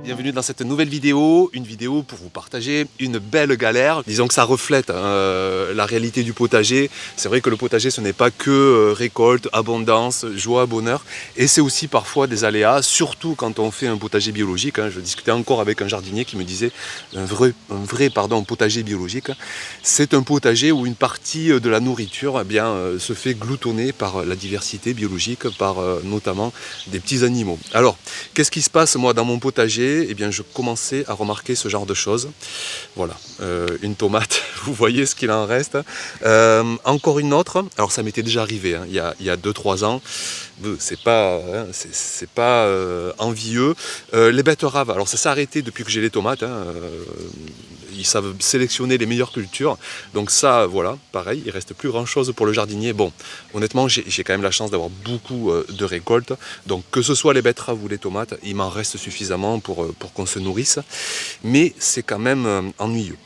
Bienvenue dans cette nouvelle vidéo, une vidéo pour vous partager une belle galère. Disons que ça reflète la réalité du potager. C'est vrai que le potager ce n'est pas que récolte, abondance, joie, bonheur. Et c'est aussi parfois des aléas, surtout quand on fait un potager biologique. Je discutais encore avec un jardinier qui me disait un vrai potager biologique. C'est un potager où une partie de la nourriture se fait gloutonner par la diversité biologique, par notamment des petits animaux. Alors, qu'est-ce qui se passe moi dans mon potager? Eh bien, je commençais à remarquer ce genre de choses. Voilà, une tomate, vous voyez ce qu'il en reste. Encore une autre, alors ça m'était déjà arrivé il y a 2-3 ans. C'est pas envieux. Les betteraves, alors ça s'est arrêté depuis que j'ai les tomates. Ils savent sélectionner les meilleures cultures. Donc ça, voilà, pareil, il ne reste plus grand-chose pour le jardinier. Bon, honnêtement, j'ai quand même la chance d'avoir beaucoup de récoltes. Donc que ce soit les betteraves ou les tomates, il m'en reste suffisamment pour qu'on se nourrisse. Mais c'est quand même ennuyeux.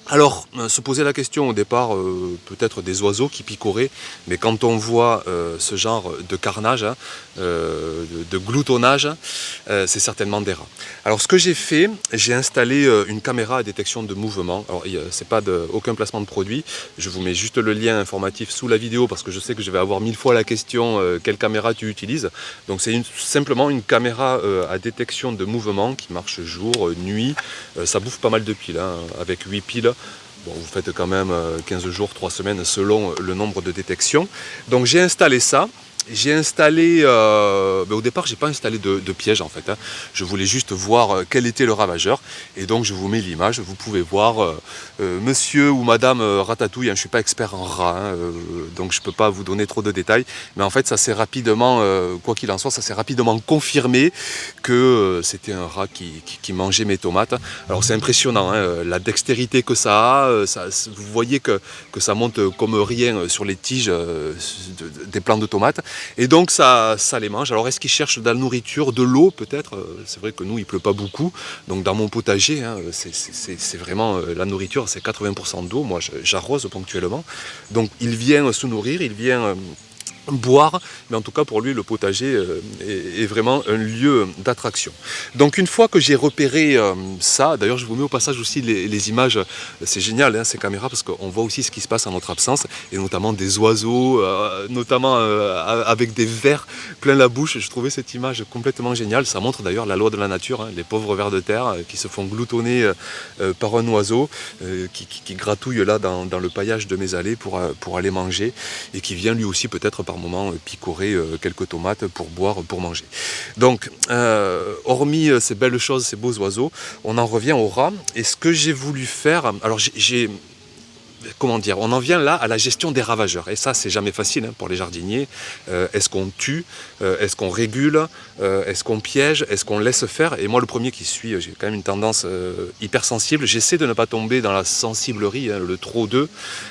Alors, se poser la question au départ, peut-être des oiseaux qui picoraient, mais quand on voit ce genre de carnage, de gloutonnage, c'est certainement des rats. Alors ce que j'ai fait, j'ai installé une caméra à détection de mouvement. Alors c'est pas aucun placement de produit, je vous mets juste le lien informatif sous la vidéo parce que je sais que je vais avoir 1000 fois la question quelle caméra tu utilises. Donc c'est simplement une caméra à détection de mouvement qui marche jour, nuit, ça bouffe pas mal de piles, avec 8 piles. Bon, vous faites quand même 15 jours, 3 semaines selon le nombre de détections. Donc j'ai installé ça. J'ai installé, au départ j'ai pas installé de piège en fait, je voulais juste voir quel était le ravageur et donc je vous mets l'image, vous pouvez voir monsieur ou madame Ratatouille, je ne suis pas expert en rats, donc je ne peux pas vous donner trop de détails, mais en fait ça s'est rapidement, quoi qu'il en soit, ça s'est rapidement confirmé que c'était un rat qui mangeait mes tomates. Alors c'est impressionnant, la dextérité que ça a, vous voyez que ça monte comme rien sur les tiges des plants de tomates. Et donc ça les mange. Alors est-ce qu'ils cherchent de la nourriture, de l'eau peut-être? C'est vrai que nous il pleut pas beaucoup. Donc dans mon potager, c'est vraiment la nourriture, c'est 80% d'eau. Moi j'arrose ponctuellement. Donc il vient se nourrir, il vient boire, mais en tout cas pour lui le potager est vraiment un lieu d'attraction. Donc une fois que j'ai repéré ça, d'ailleurs je vous mets au passage aussi les images, c'est génial ces caméras parce qu'on voit aussi ce qui se passe en notre absence et notamment des oiseaux, notamment avec des vers plein la bouche. Je trouvais cette image complètement géniale, ça montre d'ailleurs la loi de la nature, les pauvres vers de terre qui se font gloutonner par un oiseau qui gratouille là dans le paillage de mes allées pour aller manger et qui vient lui aussi peut-être par moment picorer quelques tomates pour boire, pour manger. Donc, hormis ces belles choses, ces beaux oiseaux, on en revient aux rats. Et ce que j'ai voulu faire, alors comment dire, on en vient là à la gestion des ravageurs. Et ça, c'est jamais facile pour les jardiniers. Est-ce qu'on tue? Est-ce qu'on régule? Est-ce qu'on piège? Est-ce qu'on laisse faire? Et moi, le premier qui suis, j'ai quand même une tendance hypersensible. J'essaie de ne pas tomber dans la sensiblerie, le trop d'eux.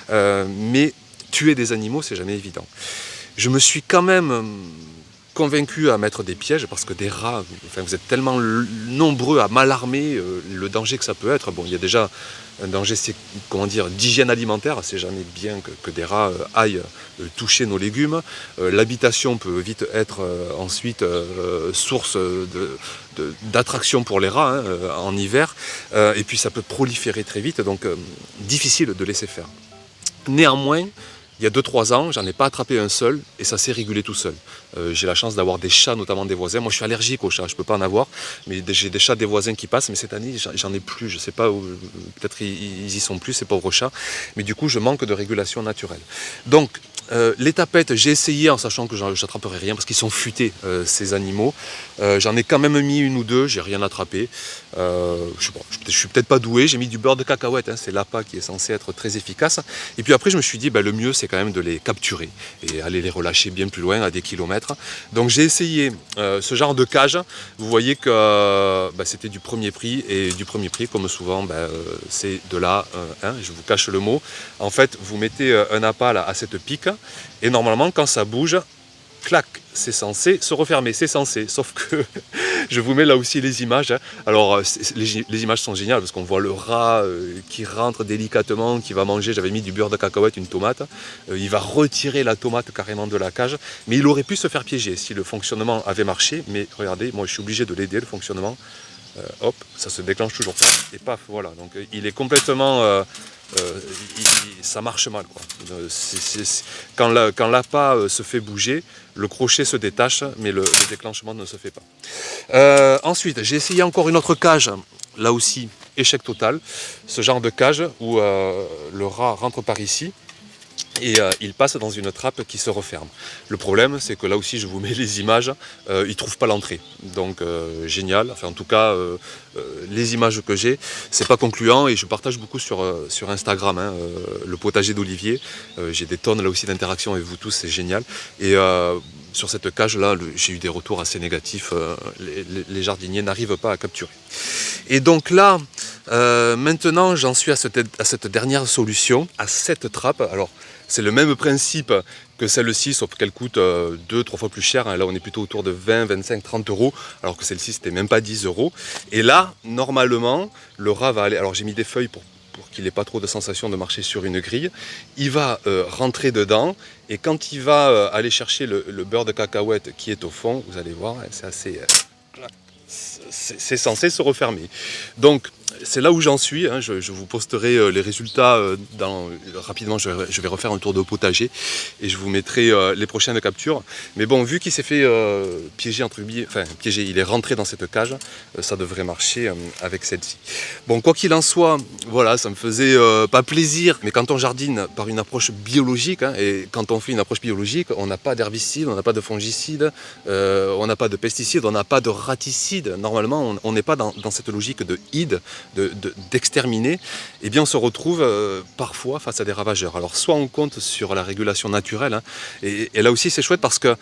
Mais tuer des animaux, c'est jamais évident. Je me suis quand même convaincu à mettre des pièges parce que des rats, vous êtes tellement nombreux à m'alarmer le danger que ça peut être. Bon, il y a déjà un danger, d'hygiène alimentaire. C'est jamais bien que des rats aillent toucher nos légumes. L'habitation peut vite être ensuite source d'attraction pour les rats en hiver. Et puis ça peut proliférer très vite, donc difficile de laisser faire. Néanmoins, il y a 2-3 ans, j'en ai pas attrapé un seul et ça s'est régulé tout seul. J'ai la chance d'avoir des chats, notamment des voisins. Moi je suis allergique aux chats, je peux pas en avoir, mais j'ai des chats des voisins qui passent, mais cette année j'en ai plus, je sais pas, peut-être ils y sont plus ces pauvres chats, mais du coup je manque de régulation naturelle. Donc les tapettes, j'ai essayé en sachant que j'attraperai rien parce qu'ils sont futés ces animaux. J'en ai quand même mis 1 ou 2, j'ai rien attrapé. Je suis peut-être pas doué, j'ai mis du beurre de cacahuète, c'est l'appât qui est censé être très efficace. Et puis après je me suis dit le mieux c'est quand même de les capturer et aller les relâcher bien plus loin à des kilomètres. Donc j'ai essayé ce genre de cage. Vous voyez que c'était du premier prix et du premier prix comme souvent c'est de là, je vous cache le mot. En fait vous mettez un appât à cette pique et normalement quand ça bouge, clac, c'est censé se refermer, c'est censé, sauf que je vous mets là aussi les images. Alors les images sont géniales parce qu'on voit le rat qui rentre délicatement, qui va manger, j'avais mis du beurre de cacahuète, une tomate, il va retirer la tomate carrément de la cage, mais il aurait pu se faire piéger si le fonctionnement avait marché, mais regardez, moi je suis obligé de l'aider, le fonctionnement. hop, ça se déclenche toujours pas, et paf, voilà. Donc il est complètement... ça marche mal, quoi. Quand l'appât se fait bouger, le crochet se détache, mais le déclenchement ne se fait pas. Ensuite, j'ai essayé encore une autre cage, là aussi, échec total. Ce genre de cage où le rat rentre par ici, et il passe dans une trappe qui se referme. Le problème, c'est que là aussi, je vous mets les images, il ne trouve pas l'entrée. Donc génial, enfin en tout cas, les images que j'ai, c'est pas concluant, et je partage beaucoup sur Instagram, hein, le potager d'Olivier. J'ai des tonnes là aussi d'interactions avec vous tous, c'est génial. Et sur cette cage-là, j'ai eu des retours assez négatifs, les jardiniers n'arrivent pas à capturer. Et donc là, maintenant, j'en suis à cette dernière solution, à cette trappe. Alors, c'est le même principe que celle-ci, sauf qu'elle coûte 2-3 fois plus cher. Là, on est plutôt autour de 20, 25, 30 euros, alors que celle-ci, c'était même pas 10 euros. Et là, normalement, le rat va aller... Alors, j'ai mis des feuilles pour qu'il n'ait pas trop de sensation de marcher sur une grille. Il va rentrer dedans, et quand il va aller chercher le beurre de cacahuète qui est au fond, vous allez voir, c'est assez... c'est censé se refermer. Donc c'est là où j'en suis, hein. Je vous posterai les résultats rapidement. Je vais refaire un tour de potager et je vous mettrai les prochaines captures. Mais bon, vu qu'il s'est fait piéger, entre guillemets, enfin piéger, il est rentré dans cette cage, ça devrait marcher avec celle-ci. Bon, quoi qu'il en soit, voilà, ça me faisait pas plaisir, mais quand on jardine par une approche biologique, hein, et quand on fait une approche biologique, on n'a pas d'herbicide, on n'a pas de fongicide, on n'a pas de pesticides, on n'a pas de raticides. Normalement, on n'est pas dans cette logique de hide, d'exterminer. Eh bien, on se retrouve parfois face à des ravageurs. Alors, soit on compte sur la régulation naturelle, hein, et là aussi c'est chouette parce que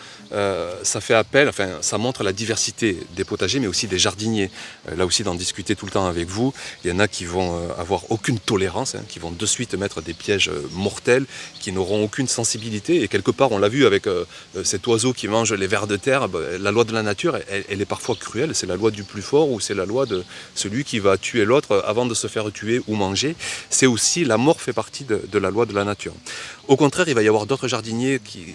ça fait appel, enfin, ça montre la diversité des potagers, mais aussi des jardiniers. Là aussi, d'en discuter tout le temps avec vous. Il y en a qui vont avoir aucune tolérance, hein, qui vont de suite mettre des pièges mortels, qui n'auront aucune sensibilité. Et quelque part, on l'a vu avec cet oiseau qui mange les vers de terre. La loi de la nature, elle est parfois cruelle. C'est la loi du plus fort, ou c'est la loi de celui qui va tuer l'autre avant de se faire tuer ou manger. C'est aussi, la mort fait partie de la loi de la nature. Au contraire, il va y avoir d'autres jardiniers qui,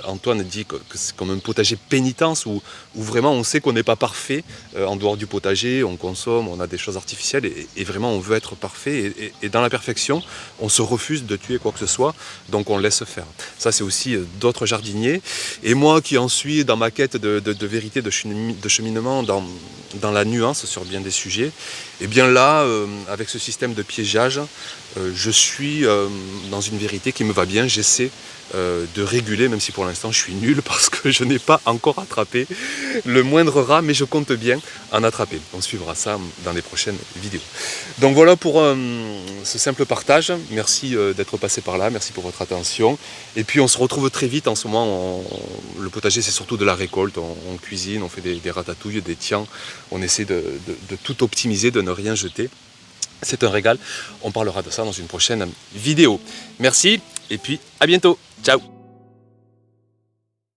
Antoine dit que c'est comme un potager pénitence, où vraiment on sait qu'on n'est pas parfait en dehors du potager, on consomme, on a des choses artificielles, et vraiment on veut être parfait, et dans la perfection, on se refuse de tuer quoi que ce soit, donc on laisse faire. Ça, c'est aussi d'autres jardiniers. Et moi qui en suis dans ma quête de vérité, de cheminement dans la nuance sur bien des sujets, et bien là, avec ce système de piégeage, je suis dans une vérité qui me va bien. J'essaie de réguler, même si pour l'instant je suis nul parce que je n'ai pas encore attrapé le moindre rat, mais je compte bien en attraper. On suivra ça dans les prochaines vidéos. Donc voilà pour ce simple partage. Merci d'être passé par là, merci pour votre attention. Et puis on se retrouve très vite. En ce moment, le potager, c'est surtout de la récolte. On cuisine, on fait des ratatouilles, des tiens. On essaie de tout optimiser, de ne rien jeter. C'est un régal. On parlera de ça dans une prochaine vidéo. Merci et puis à bientôt. Ciao.